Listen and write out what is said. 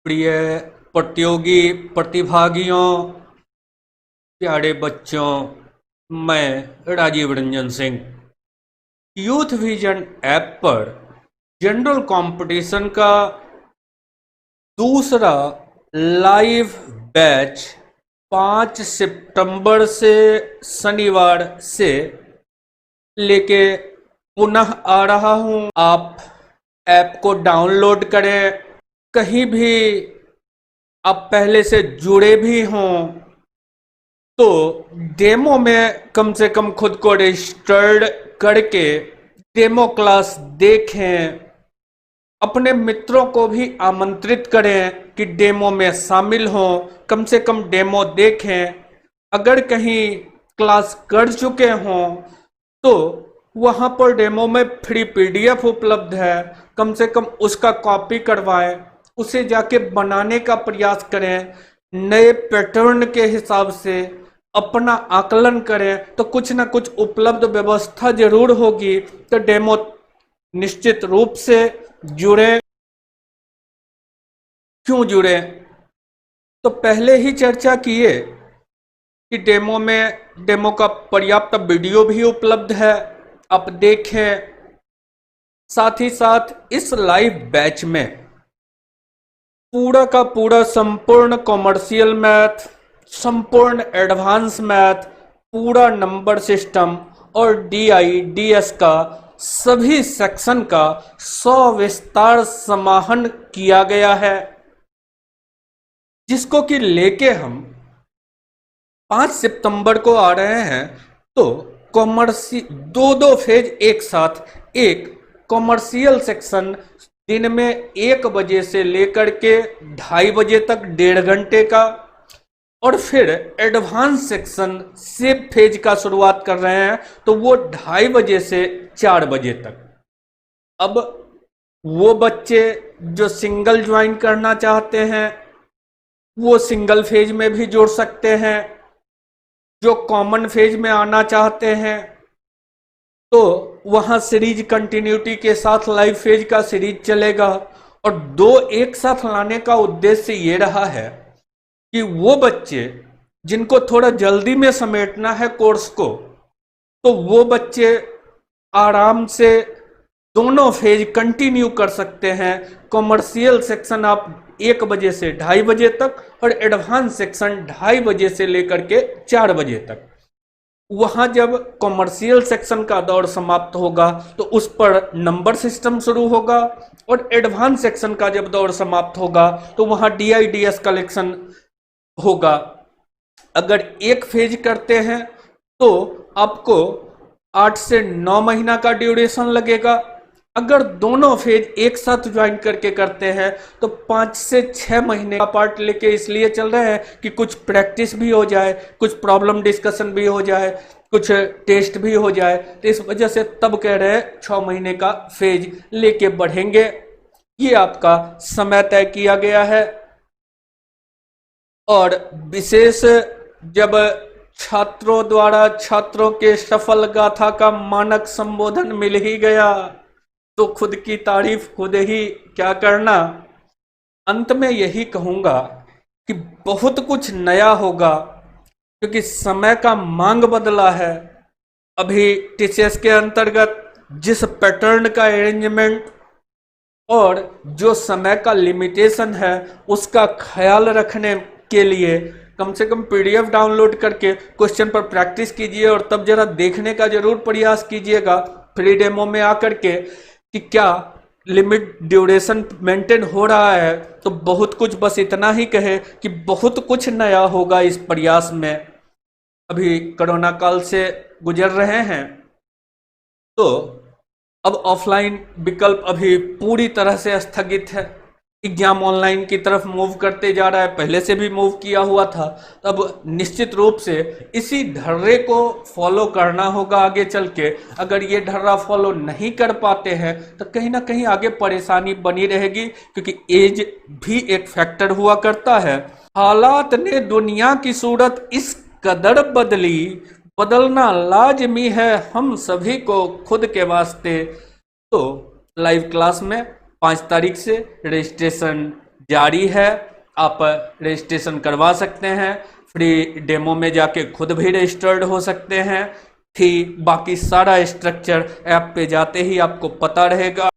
प्रिय प्रतियोगी प्रतिभागियों, प्यारे बच्चों, मैं Rajiv Ranjan Singh youth vision app पर जनरल कंपटीशन का दूसरा लाइव बैच 5 सितंबर से शनिवार से लेके पुनः आ रहा हूं। आप ऐप को डाउनलोड करें। कहीं भी आप पहले से जुड़े भी हों तो डेमो में कम से कम खुद को रजिस्टर्ड करके डेमो क्लास देखें। अपने मित्रों को भी आमंत्रित करें कि डेमो में शामिल हों, कम से कम डेमो देखें। अगर कहीं क्लास कर चुके हों तो वहाँ पर डेमो में फ्री पीडीएफ उपलब्ध है, कम से कम उसका कॉपी करवाएं, उसे जाके बनाने का प्रयास करें। नए पैटर्न के हिसाब से अपना आकलन करें तो कुछ ना कुछ उपलब्ध व्यवस्था जरूर होगी। तो डेमो निश्चित रूप से जुड़े। क्यों जुड़े? तो पहले ही चर्चा किए कि डेमो का पर्याप्त वीडियो भी उपलब्ध है, आप देखें। साथ ही साथ इस लाइव बैच में पूरा का पूरा संपूर्ण कॉमर्शियल मैथ, संपूर्ण एडवांस मैथ, पूरा नंबर सिस्टम और डीआई डीएस का सभी सेक्शन का सविस्तार समाहन किया गया है, जिसको कि लेके हम 5 सितंबर को आ रहे हैं। तो दो फेज एक साथ, एक कॉमर्शियल सेक्शन दिन में 1 बजे से लेकर के 2:30 बजे तक 1.5 घंटे का, और फिर एडवांस सेक्शन से फेज का शुरुआत कर रहे हैं तो वो 2:30 बजे से 4 बजे तक। अब वो बच्चे जो सिंगल ज्वाइन करना चाहते हैं वो सिंगल फेज में भी जुड़ सकते हैं। जो कॉमन फेज में आना चाहते हैं तो वहां सीरीज कंटिन्यूटी के साथ लाइव फेज का सीरीज चलेगा। और दो एक साथ लाने का उद्देश्य ये रहा है कि वो बच्चे जिनको थोड़ा जल्दी में समेटना है कोर्स को, तो वो बच्चे आराम से दोनों फेज कंटिन्यू कर सकते हैं। कॉमर्शियल सेक्शन आप 1 बजे से 2:30 बजे तक और एडवांस सेक्शन 2:30 बजे से लेकर के 4 बजे तक। वहां जब कॉमर्शियल सेक्शन का दौर समाप्त होगा तो उस पर नंबर सिस्टम शुरू होगा, और एडवांस सेक्शन का जब दौर समाप्त होगा तो वहां डीआईडीएस कलेक्शन होगा। अगर एक फेज करते हैं तो आपको 8 से 9 महीना का ड्यूरेशन लगेगा। अगर दोनों फेज एक साथ ज्वाइन करके करते हैं तो 5 से 6 महीने का पार्ट लेके इसलिए चल रहे हैं कि कुछ प्रैक्टिस भी हो जाए, कुछ प्रॉब्लम डिस्कशन भी हो जाए, कुछ टेस्ट भी हो जाए। तो इस वजह से तब कह रहे हैं 6 महीने का फेज लेके बढ़ेंगे। ये आपका समय तय किया गया है। और विशेष जब छात्रों द्वारा छात्रों के सफल गाथा का मानक संबोधन मिल ही गया तो खुद की तारीफ खुद ही क्या करना। अंत में यही कहूंगा कि बहुत कुछ नया होगा क्योंकि समय का मांग बदला है। अभी टीसीएस के अंतर्गत जिस पैटर्न का अरेंजमेंट और जो समय का लिमिटेशन है उसका ख्याल रखने के लिए कम से कम पीडीएफ डाउनलोड करके क्वेश्चन पर प्रैक्टिस कीजिए, और तब जरा देखने का जरूर प्रयास कीजिएगा फ्री डेमो में आकर के कि क्या लिमिट ड्यूरेशन मेंटेन हो रहा है। तो बहुत कुछ, बस इतना ही कहे कि बहुत कुछ नया होगा इस प्रयास में। अभी कोरोना काल से गुजर रहे हैं तो अब ऑफलाइन विकल्प अभी पूरी तरह से स्थगित है। एग्जाम ऑनलाइन की तरफ मूव करते जा रहा है, पहले से भी मूव किया हुआ था। तब निश्चित रूप से इसी ढर्रे को फॉलो करना होगा आगे चल के। अगर ये ढर्रा फॉलो नहीं कर पाते हैं तो कहीं ना कहीं आगे परेशानी बनी रहेगी, क्योंकि एज भी एक फैक्टर हुआ करता है। हालात ने दुनिया की सूरत इस कदर बदली, बदलना लाजमी है हम सभी को खुद के वास्ते। तो लाइव क्लास में 5 तारीख से रजिस्ट्रेशन जारी है, आप रजिस्ट्रेशन करवा सकते हैं। फ्री डेमो में जाके खुद भी रजिस्टर्ड हो सकते हैं। बाकी सारा स्ट्रक्चर ऐप पे जाते ही आपको पता रहेगा।